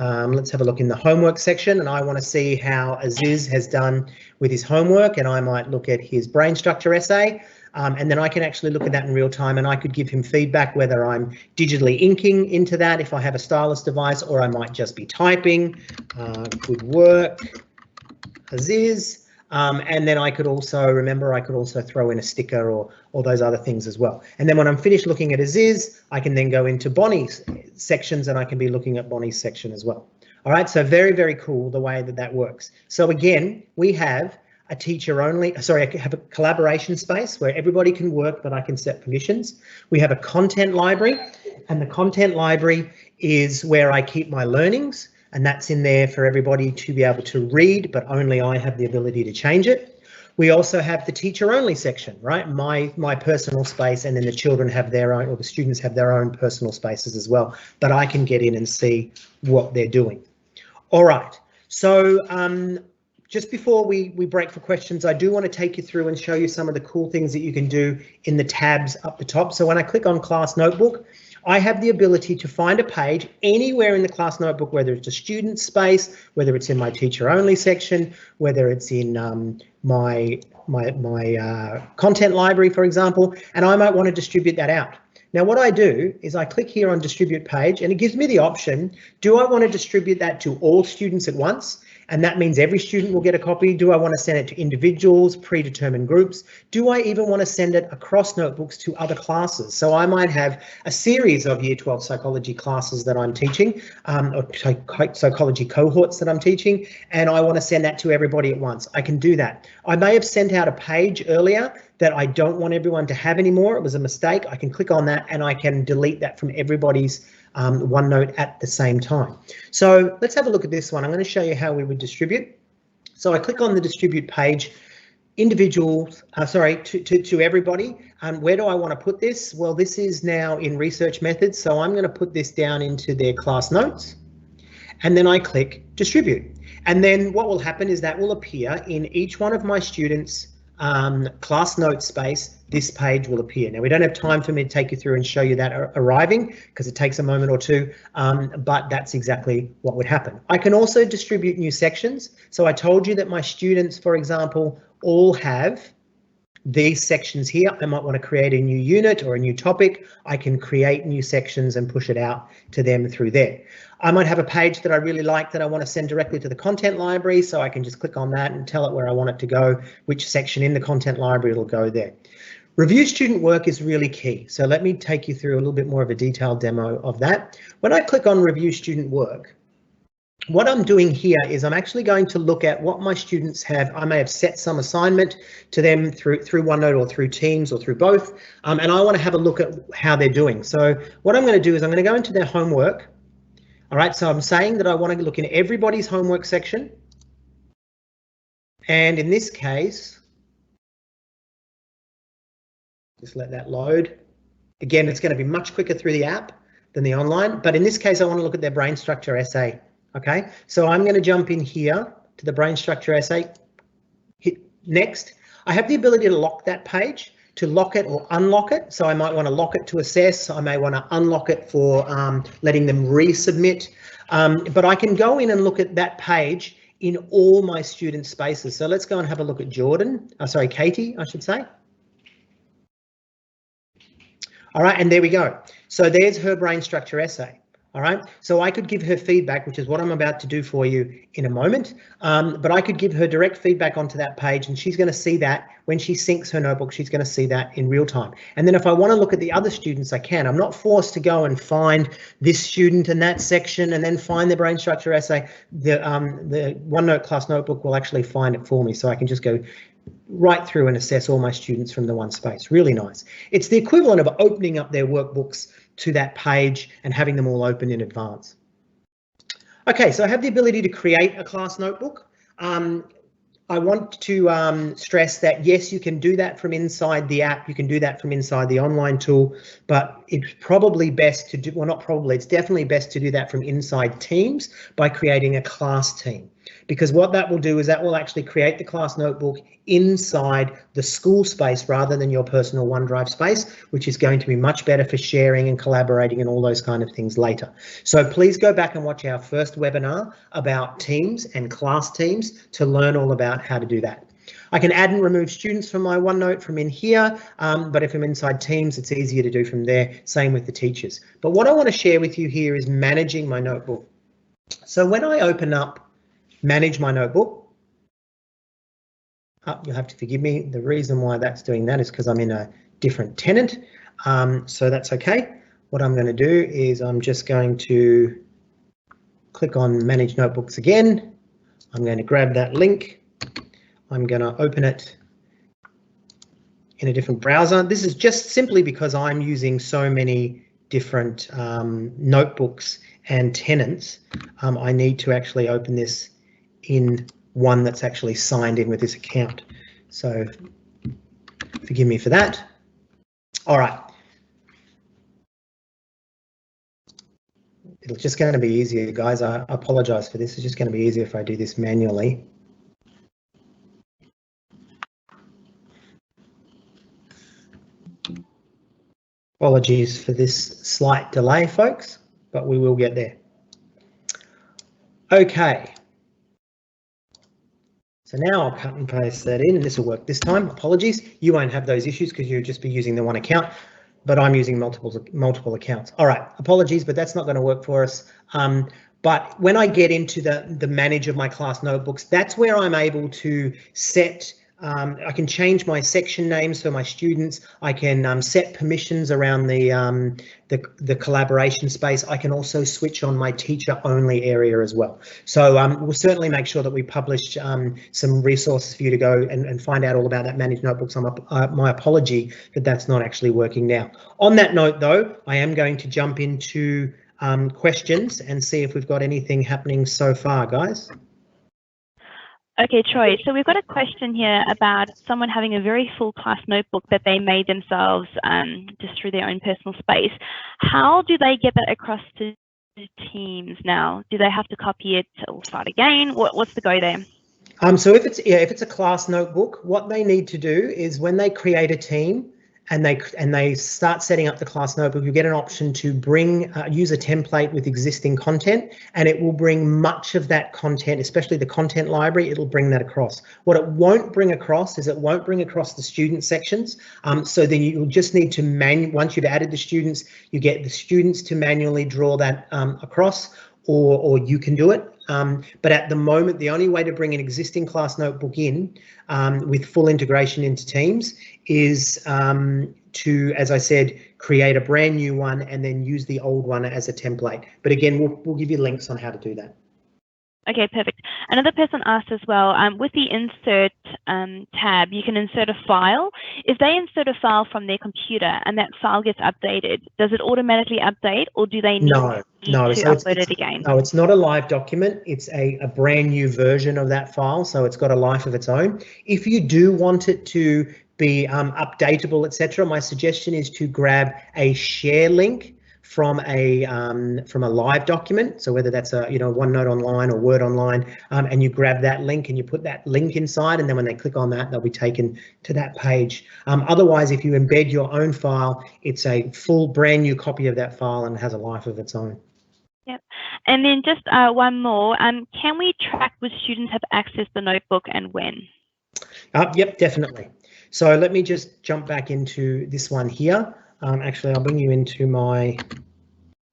Speaker 2: let's have a look in the homework section, and I want to see how Aziz has done with his homework, and I might look at his brain structure essay, and then I can actually look at that in real time, and I could give him feedback whether I'm digitally inking into that if I have a stylus device, or I might just be typing. Good work. as is. And then I could also, remember, I could also throw in a sticker or those other things as well. And then when I'm finished looking at as is, I can then go into Bonnie's sections and I can be looking at Bonnie's section as well. All right, so very, very cool the way that that works. So again, we have a teacher only, sorry, I have a collaboration space where everybody can work, but I can set permissions. We have a content library, and the content library is where I keep my learnings, and that's in there for everybody to be able to read, but only I have the ability to change it. We also have the teacher only section, right? My personal space, and then the children have their own, or the students have their own personal spaces as well, but I can get in and see what they're doing. All right, so just before we break for questions, I do want to take you through and show you some of the cool things that you can do in the tabs up the top. So when I click on Class Notebook, I have the ability to find a page anywhere in the Class Notebook, whether it's a student space, whether it's in my teacher only section, whether it's in my content library, for example, and I might want to distribute that out. Now what I do is I click here on distribute page, and it gives me the option, do I want to distribute that to all students at once? And that means every student will get a copy. Do I want to send it to individuals, predetermined groups? Do I even want to send it across notebooks to other classes? So I might have a series of Year 12 psychology classes that I'm teaching, or psychology cohorts that I'm teaching, and I want to send that to everybody at once. I can do that. I may have sent out a page earlier that I don't want everyone to have anymore. It was a mistake. I can click on that and I can delete that from everybody's OneNote at the same time. So let's have a look at this one. I'm going to show you how we would distribute. So I click on the distribute page, individuals, to everybody. Where do I want to put this? Well, this is now in research methods. So I'm going to put this down into their class notes, and then I click distribute. And then what will happen is that will appear in each one of my students' class note space. This page will appear. Now we don't have time for me to take you through and show you that arriving because it takes a moment or two, but that's exactly what would happen. I can also distribute new sections. So I told you that my students, for example, all have these sections here. I might want to create a new unit or a new topic. I can create new sections and push it out to them through there. I might have a page that I really like that I want to send directly to the content library, so I can just click on that and tell it where I want it to go, which section in the content library it'll go there. Review student work is really key, so let me take you through a little bit more of a detailed demo of that. When I click on review student work, what I'm doing here is I'm actually going to look at what my students have. I may have set some assignment to them through OneNote or through Teams or through both, and I want to have a look at how they're doing. So what I'm going to do is I'm going to go into their homework. All right, so I'm saying that I want to look in everybody's homework section, and in this case, just let that load. Again, it's going to be much quicker through the app than the online, but in this case, I want to look at their brain structure essay. Okay, so I'm going to jump in here to the brain structure essay, hit next. I have the ability to lock that page, to lock it or unlock it. So I might want to lock it to assess. I may want to unlock it for letting them resubmit. But I can go in and look at that page in all my student spaces. So let's go and have a look at Katie, I should say. All right, and there we go. So there's her brain structure essay. All right, so I could give her feedback, which is what I'm about to do for you in a moment, but I could give her direct feedback onto that page, and she's going to see that when she syncs her notebook. She's going to see that in real time. And then if I want to look at the other students, I can. I'm not forced to go and find this student in that section and then find the brain structure essay. The OneNote Class Notebook will actually find it for me, so I can just go right through and assess all my students from the one space. Really nice. It's the equivalent of opening up their workbooks to that page and having them all open in advance. Okay, so I have the ability to create a class notebook. I want to stress that yes, you can do that from inside the app, you can do that from inside the online tool, but it's probably best to do, well, not probably, it's definitely best to do that from inside Teams by creating a class team. Because what that will do is that will actually create the class notebook inside the school space rather than your personal OneDrive space, which is going to be much better for sharing and collaborating and all those kind of things later. So please go back and watch our first webinar about Teams and class teams to learn all about how to do that. I can add and remove students from my OneNote from in here, but if I'm inside Teams, it's easier to do from there. Same with the teachers. But what I want to share with you here is managing my notebook. So when I open up Manage My Notebook, You'll have to forgive me. The reason why that's doing that is because I'm in a different tenant. So that's okay. What I'm going to do is I'm just going to click on Manage Notebooks again. I'm going to grab that link. I'm going to open it in a different browser. This is just simply because I'm using so many different notebooks and tenants. I need to actually open this in one that's actually signed in with this account. So forgive me for that. All right. It's just going to be easier, guys. I apologize for this. It's just going to be easier if I do this manually. Apologies for this slight delay, folks, but we will get there. Okay. So now I'll cut and paste that in, and this will work this time. Apologies. You won't have those issues because you'll just be using the one account, but I'm using multiple accounts. All right. Apologies, but that's not going to work for us. But when I get into the manage of my class notebooks, that's where I'm able to set. I can change my section names for my students. I can set permissions around the collaboration space. I can also switch on my teacher only area as well. So we'll certainly make sure that we publish some resources for you to go and find out all about that managed notebooks. My apology that that's not actually working now. On that note though, I am going to jump into questions and see if we've got anything happening so far, guys.
Speaker 5: Okay, Troy, so we've got a question here about someone having a very full class notebook that they made themselves just through their own personal space. How do they get that across to teams now? Do they have to copy it or start again? What's the go there?
Speaker 2: So if it's a class notebook, what they need to do is when they create a team and they start setting up the class notebook, you get an option to use a template with existing content, and it will bring much of that content, especially the content library. It'll bring that across. What it won't bring across is it won't bring across the student sections. So then you'll just need to once you've added the students, you get the students to manually draw that across, or you can do it. But at the moment, the only way to bring an existing class notebook in with full integration into Teams is to, as I said, create a brand new one and then use the old one as a template. But again, we'll give you links on how to do that.
Speaker 5: Okay, perfect. Another person asked as well, with the insert tab, you can insert a file. If they insert a file from their computer and that file gets updated, does it automatically update, or do they need to upload it again?
Speaker 2: No, it's not a live document. It's a brand new version of that file, so it's got a life of its own. If you do want it to be updatable, etc., my suggestion is to grab a share link from a live document, so whether that's a OneNote Online or Word Online, and you grab that link and you put that link inside, and then when they click on that, they'll be taken to that page. Otherwise, if you embed your own file, it's a full brand new copy of that file and has a life of its own.
Speaker 5: Yep. And then just one more. Can we track which students have accessed the notebook and when?
Speaker 2: Yep, definitely. So let me just jump back into this one here. Actually, I'll bring you into my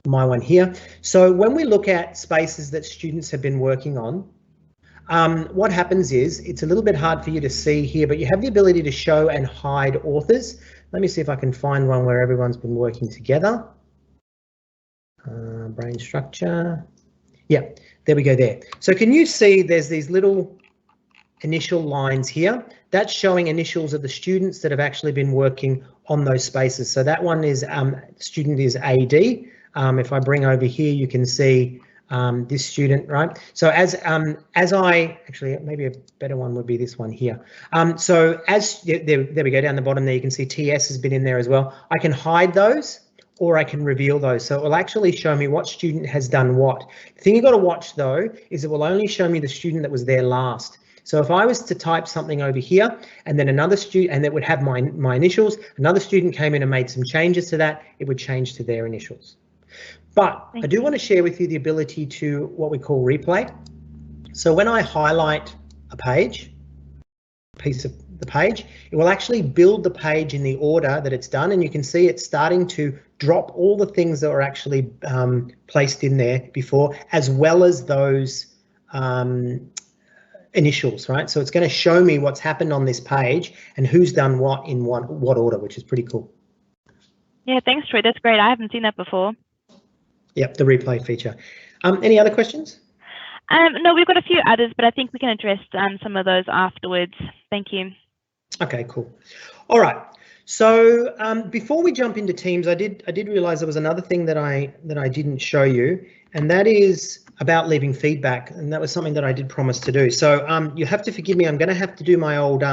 Speaker 2: one here. So when we look at spaces that students have been working on, what happens is it's a little bit hard for you to see here, but you have the ability to show and hide authors. Let me see if I can find one where everyone's been working together. Brain structure. Yeah, there we go there. So can you see there's these little initial lines here? That's showing initials of the students that have actually been working on those spaces. So that one is student is AD. If I bring over here, you can see this student, right? So as I actually, maybe a better one would be this one here. So as there we go, down the bottom there, you can see TS has been in there as well. I can hide those, or I can reveal those. So it will actually show me what student has done what. The thing you've got to watch though is it will only show me the student that was there last. So if I was to type something over here and then another student, and that would have my initials, another student came in and made some changes to that, it would change to their initials. But I do want to share with you the ability to what we call replay. So when I highlight a piece of the page, it will actually build the page in the order that it's done, and you can see it's starting to drop all the things that were actually placed in there before, as well as those initials, right? So it's going to show me what's happened on this page and who's done what in what order, which is pretty cool.
Speaker 5: Yeah, thanks, Troy. That's great. I haven't seen that before.
Speaker 2: Yep, the replay feature. Any other questions?
Speaker 5: No, we've got a few others, but I think we can address some of those afterwards. Thank you.
Speaker 2: Okay, cool. All right. So before we jump into Teams, I did realize there was another thing that I didn't show you, and that is about leaving feedback, and that was something that I did promise to do. So you have to forgive me. I'm going to have to do my old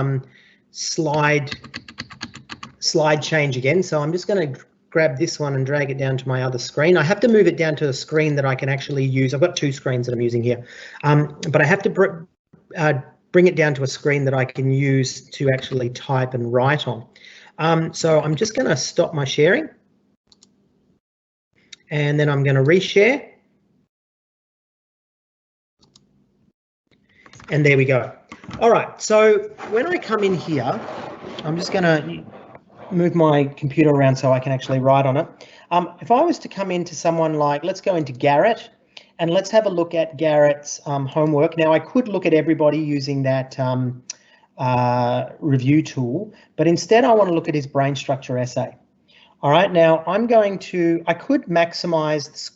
Speaker 2: slide change again. So I'm just going to grab this one and drag it down to my other screen. I have to move it down to a screen that I can actually use. I've got two screens that I'm using here, but I have to bring it down to a screen that I can use to actually type and write on. So I'm just going to stop my sharing, and then I'm going to reshare. And there we go. All right, so when I come in here, I'm just going to move my computer around so I can actually write on it. If I was to come into someone like, let's go into Garrett, and let's have a look at Garrett's homework. Now, I could look at everybody using that review tool, but instead I want to look at his brain structure essay. All right, now I could maximize,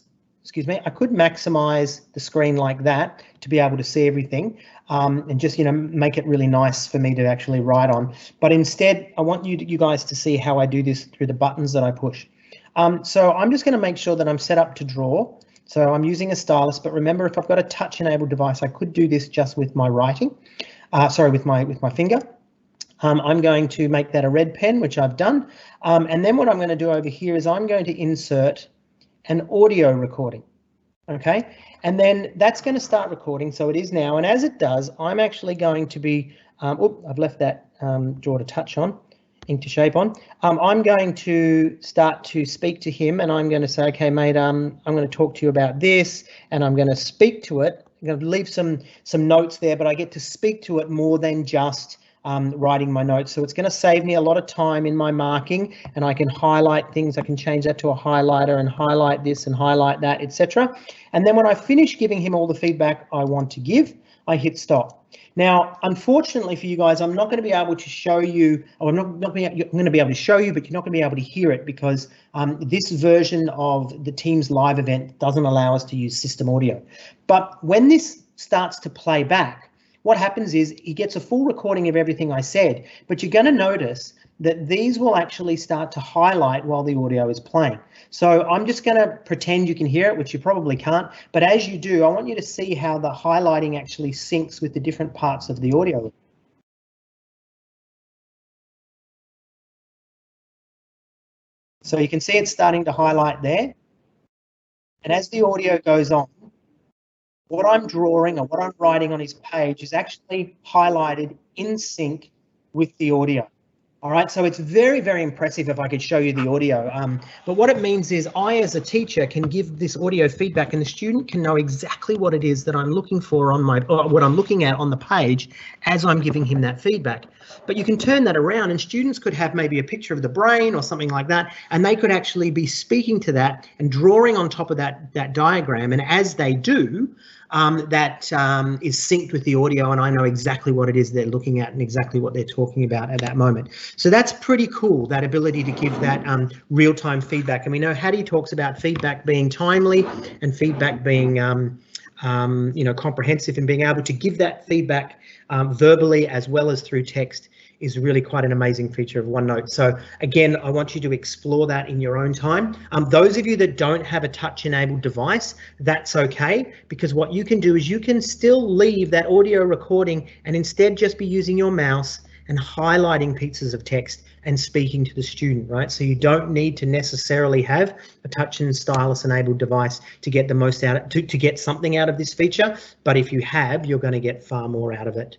Speaker 2: I could maximize the screen like that to be able to see everything, and just, make it really nice for me to actually write on. But instead, I want you guys to see how I do this through the buttons that I push. So I'm just going to make sure that I'm set up to draw. So I'm using a stylus, but remember, if I've got a touch-enabled device, I could do this just with my writing. With my finger. I'm going to make that a red pen, which I've done. And then what I'm going to do over here is I'm going to insert an audio recording. Okay, and then that's going to start recording. So it is now. And as it does, I'm actually going to be, I've left that draw to touch on, ink to shape on. I'm going to start to speak to him, and I'm going to say, okay, mate, I'm going to talk to you about this, and I'm going to speak to it. I'm going to leave some notes there, but I get to speak to it more than just writing my notes. So it's going to save me a lot of time in my marking, and I can highlight things. I can change that to a highlighter and highlight this and highlight that, etc. And then when I finish giving him all the feedback I want to give, I hit stop. Now, unfortunately for you guys, I'm not going to be able to show you, or I'm going to be able to show you, but you're not going to be able to hear it because this version of the Teams live event doesn't allow us to use system audio. But when this starts to play back, what happens is he gets a full recording of everything I said, but you're going to notice that these will actually start to highlight while the audio is playing. So I'm just going to pretend you can hear it, which you probably can't, but as you do, I want you to see how the highlighting actually syncs with the different parts of the audio. So you can see it's starting to highlight there. And as the audio goes on, what I'm drawing or what I'm writing on his page is actually highlighted in sync with the audio. All right, so it's very, very impressive if I could show you the audio. But what it means is I, as a teacher, can give this audio feedback, and the student can know exactly what it is that I'm looking for on my, or what I'm looking at on the page as I'm giving him that feedback. But you can turn that around, and students could have maybe a picture of the brain or something like that, and they could actually be speaking to that and drawing on top of that diagram. And as they do, that is synced with the audio, and I know exactly what it is they're looking at and exactly what they're talking about at that moment. So that's pretty cool, that ability to give that real-time feedback. And we know Hattie talks about feedback being timely and feedback being comprehensive, and being able to give that feedback verbally as well as through text is really quite an amazing feature of OneNote. So again, I want you to explore that in your own time. Those of you that don't have a touch-enabled device, that's okay, because what you can do is you can still leave that audio recording and instead just be using your mouse and highlighting pieces of text and speaking to the student, right? So you don't need to necessarily have a touch and stylus enabled device to get the most out of, to get something out of this feature. But if you have, you're going to get far more out of it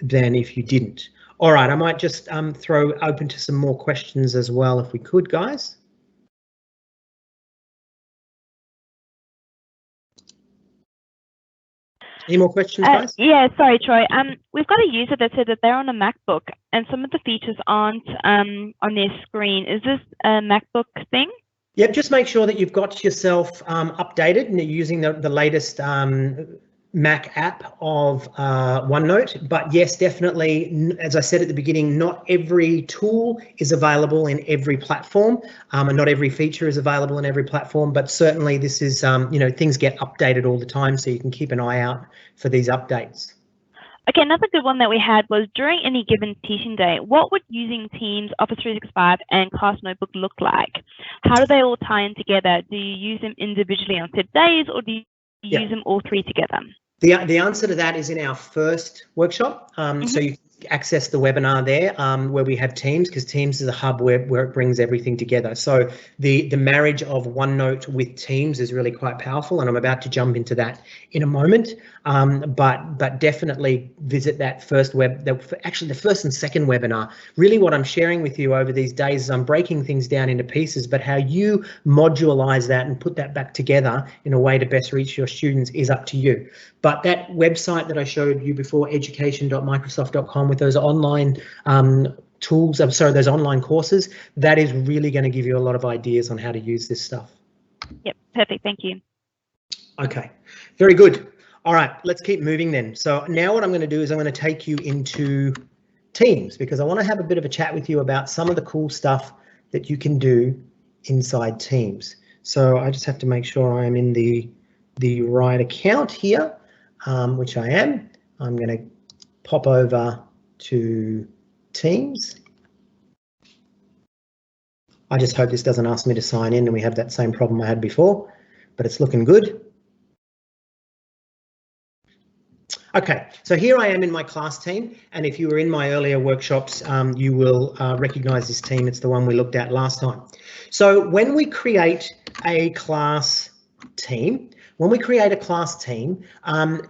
Speaker 2: than if you didn't. All right, I might just throw open to some more questions as well, if we could, guys. Any more questions, guys?
Speaker 5: Yeah, sorry, Troy. We've got a user that said that they're on a MacBook and some of the features aren't on their screen. Is this a MacBook thing? Yep,
Speaker 2: just make sure that you've got yourself updated and you're using the latest Mac app of OneNote, but yes, definitely, as I said at the beginning, not every tool is available in every platform, and not every feature is available in every platform, but certainly this is, you know, things get updated all the time, so you can keep an eye out for these updates.
Speaker 5: Okay, another good one that we had was during any given teaching day, what would using Teams, Office 365 and Class Notebook look like? How do they all tie in together? Do you use them individually on set days, or do you use them all three together?
Speaker 2: The answer to that is in our first workshop. So you access the webinar there where we have Teams, because Teams is a hub where it brings everything together. So the marriage of OneNote with Teams is really quite powerful, and I'm about to jump into that in a moment. But definitely visit that first actually the first and second webinar. Really what I'm sharing with you over these days is I'm breaking things down into pieces, but how you modularize that and put that back together in a way to best reach your students is up to you. But that website that I showed you before, education.microsoft.com, with those online tools, I'm sorry, those online courses, that is really going to give you a lot of ideas on how to use this stuff.
Speaker 5: Yep, perfect, thank you.
Speaker 2: Okay, very good. All right, let's keep moving then. So now what I'm going to do is I'm going to take you into Teams, because I want to have a bit of a chat with you about some of the cool stuff that you can do inside Teams. So I just have to make sure I am in the right account here, which I am. I'm going to pop over to Teams. I just hope this doesn't ask me to sign in and we have that same problem I had before, but it's looking good. Okay, so here I am in my class team, and if you were in my earlier workshops, you will recognize this team. It's the one we looked at last time. So when we create a class team,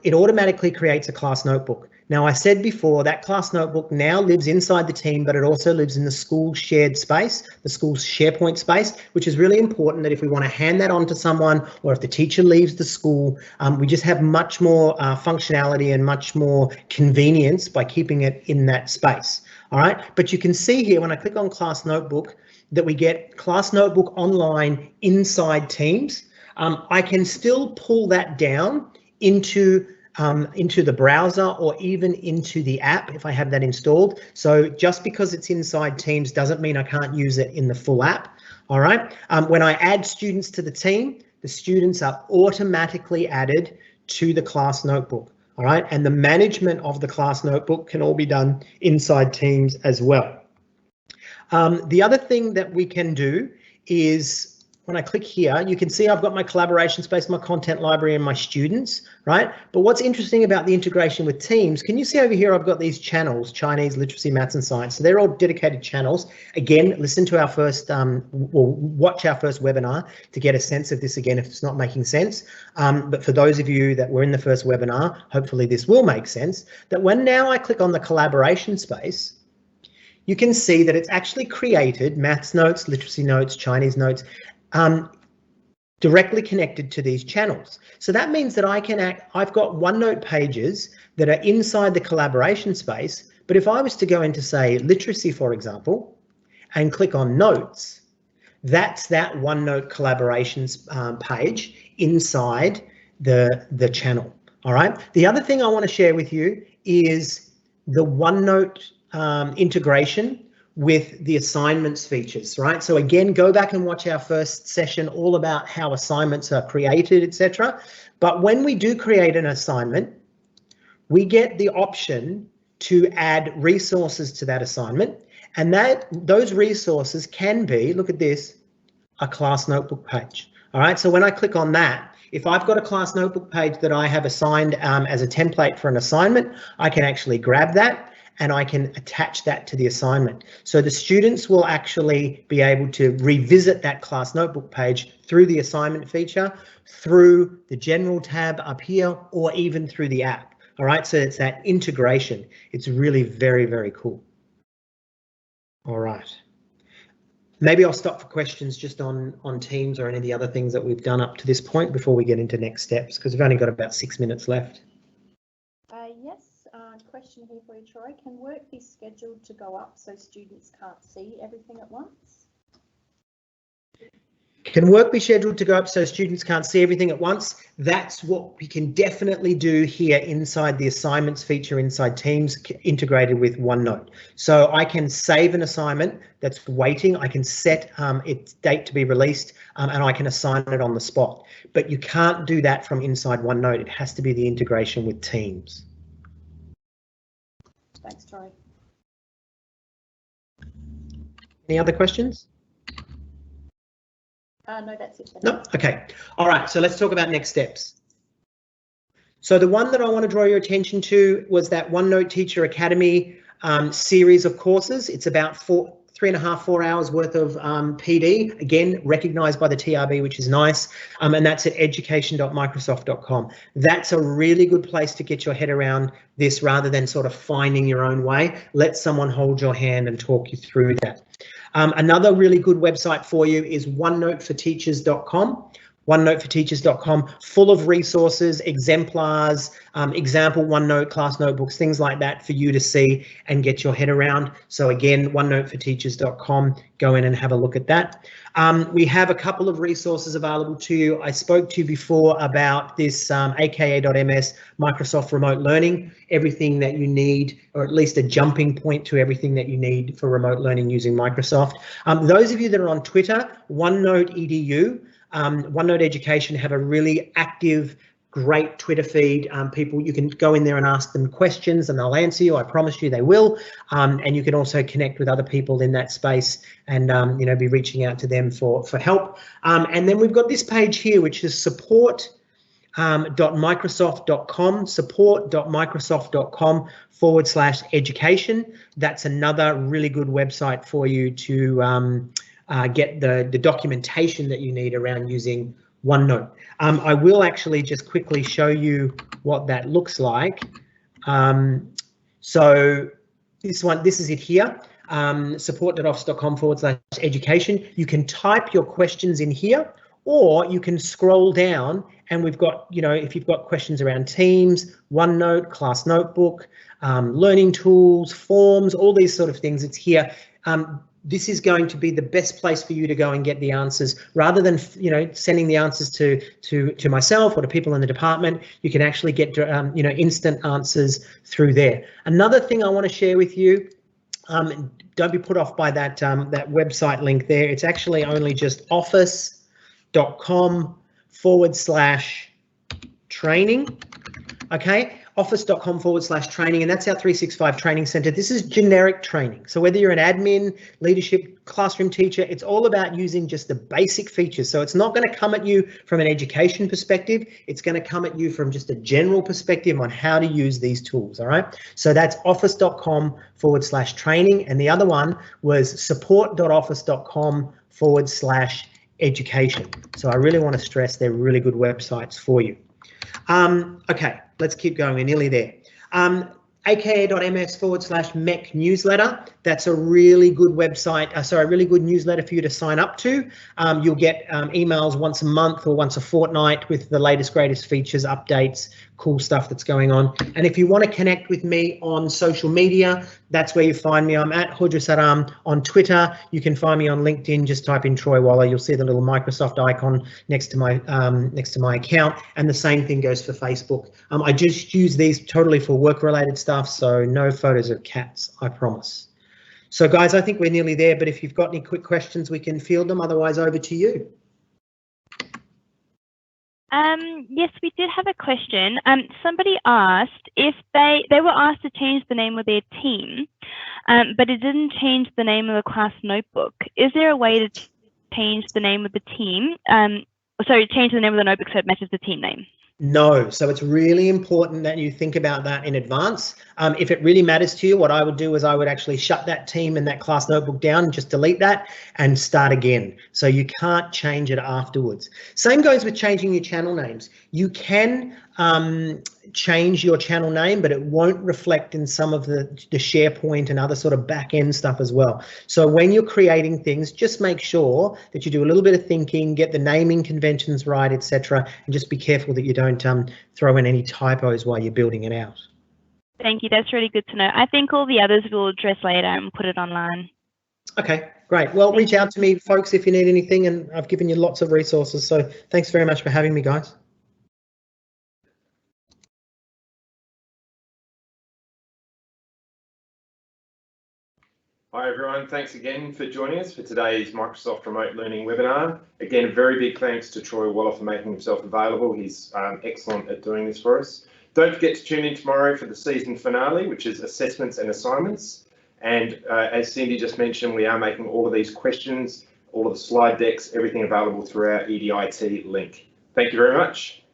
Speaker 2: it automatically creates a class notebook. Now, I said before that class notebook now lives inside the team, but it also lives in the school shared space, the school's SharePoint space, which is really important that if we want to hand that on to someone, or if the teacher leaves the school, we just have much more functionality and much more convenience by keeping it in that space. All right, but you can see here when I click on class notebook that we get class notebook online inside Teams. I can still pull that down into the browser or even into the app if I have that installed. So just because it's inside Teams doesn't mean I can't use it in the full app. All right. When I add students to the team, the students are automatically added to the class notebook. All right. And the management of the class notebook can all be done inside Teams as well. The other thing that we can do is when I click here, you can see I've got my collaboration space, my content library, and my students, right? But what's interesting about the integration with Teams, can you see over here I've got these channels, Chinese, literacy, maths, and science. So they're all dedicated channels. Again, listen to our first, or watch our first webinar to get a sense of this again if it's not making sense. But for those of you that were in the first webinar, hopefully this will make sense, that when now I click on the collaboration space, you can see that it's actually created maths notes, literacy notes, Chinese notes, directly connected to these channels. So that means that I've got OneNote pages that are inside the collaboration space, but if I was to go into, say, literacy, for example, and click on notes, that's that OneNote collaborations page inside the channel. All right. The other thing I want to share with you is the OneNote integration with the assignments features, right? So again, go back and watch our first session all about how assignments are created, etc. But when we do create an assignment, we get the option to add resources to that assignment, and those resources can be, look at this, a class notebook page. All right, so when I click on that, if I've got a class notebook page that I have assigned as a template for an assignment, I can actually grab that and I can attach that to the assignment. So the students will actually be able to revisit that class notebook page through the assignment feature, through the general tab up here, or even through the app. All right, so it's that integration. It's really very, very cool. All right. Maybe I'll stop for questions just on Teams or any of the other things that we've done up to this point before we get into next steps, because we've only got about 6 minutes left.
Speaker 3: Yes, question here for you, Troy. Can work be scheduled to go up so students can't see everything at once?
Speaker 2: Can work be scheduled to go up so students can't see everything at once? That's what we can definitely do here inside the assignments feature inside Teams integrated with OneNote. So I can save an assignment that's waiting. I can set its date to be released and I can assign it on the spot. But you can't do that from inside OneNote. It has to be the integration with Teams.
Speaker 3: Thanks, Troy.
Speaker 2: Any other questions?
Speaker 3: No, that's it.
Speaker 2: No? Okay. All right. So let's talk about next steps. So the one that I want to draw your attention to was that OneNote Teacher Academy series of courses. It's about 3.5, 4 hours worth of PD, again, recognised by the TRB, which is nice. And that's at education.microsoft.com. That's a really good place to get your head around this rather than sort of finding your own way. Let someone hold your hand and talk you through that. Another really good website for you is OneNoteForTeachers.com. OneNoteForTeachers.com, full of resources, exemplars, example OneNote class notebooks, things like that for you to see and get your head around. So again, OneNoteForTeachers.com, go in and have a look at that. We have a couple of resources available to you. I spoke to you before about this aka.ms Microsoft Remote Learning, everything that you need, or at least a jumping point to everything that you need for remote learning using Microsoft. Those of you that are on Twitter, OneNote EDU, OneNote Education have a really active, great Twitter feed. People, you can go in there and ask them questions and they'll answer you. I promise you they will. And you can also connect with other people in that space and you know, be reaching out to them for help. And then we've got this page here, which is support.microsoft.com, support.microsoft.com/education. That's another really good website for you to get the documentation that you need around using OneNote. I will actually just quickly show you what that looks like. So this is it here, support.office.com/education. You can type your questions in here, or you can scroll down and we've got, you know, if you've got questions around Teams, OneNote, Class Notebook, learning tools, forms, all these sort of things, it's here. This is going to be the best place for you to go and get the answers rather than, you know, sending the answers to myself or to people in the department. You can actually get, you know, instant answers through there. Another thing I want to share with you, don't be put off by that, that website link there. It's actually only just office.com/training. Okay. office.com/training, and that's our 365 training center. This is generic training. So whether you're an admin, leadership, classroom teacher, it's all about using just the basic features. So it's not going to come at you from an education perspective. It's going to come at you from just a general perspective on how to use these tools. All right. So that's office.com/training. And the other one was support.office.com/education. So I really want to stress they're really good websites for you. Okay, let's keep going. We're nearly there. aka.ms/MEC newsletter. That's a really good website, sorry, a really good newsletter for you to sign up to. You'll get emails once a month or once a fortnight with the latest, greatest features, updates, cool stuff that's going on. And if you want to connect with me on social media, that's where you find me. I'm at Hudra Saram on Twitter. You can find me on LinkedIn. Just type in Troy Waller. You'll see the little Microsoft icon next to my account. And the same thing goes for Facebook. I just use these totally for work-related stuff, so no photos of cats, I promise. So guys, I think we're nearly there, but if you've got any quick questions, we can field them. Otherwise, over to you.
Speaker 5: Yes, we did have a question. Somebody asked if they were asked to change the name of their team, but it didn't change the name of the class notebook. Is there a way to change the name of the team? Sorry, change the name of the notebook so it matches the team name?
Speaker 2: No, so it's really important that you think about that in advance. If it really matters to you, what I would do is I would actually shut that team and that class notebook down and just delete that and start again. So you can't change it afterwards. Same goes with changing your channel names. You can change your channel name, but it won't reflect in some of the SharePoint and other sort of back end stuff as well. So when you're creating things, just make sure that you do a little bit of thinking, get the naming conventions right, etc., and just be careful that you don't throw in any typos while you're building it out.
Speaker 5: Thank you. That's really good to know. I think all the others we'll address later and put it online.
Speaker 2: Okay, great. Well, reach out to me, folks, if you need anything, and I've given you lots of resources. So thanks very much for having me, guys.
Speaker 1: Hi everyone, thanks again for joining us for today's Microsoft Remote Learning webinar. Again, a very big thanks to Troy Waller for making himself available. He's excellent at doing this for us. Don't forget to tune in tomorrow for the season finale, which is assessments and assignments. And as Cindy just mentioned, we are making all of these questions, all of the slide decks, everything available through our EDIT link. Thank you very much.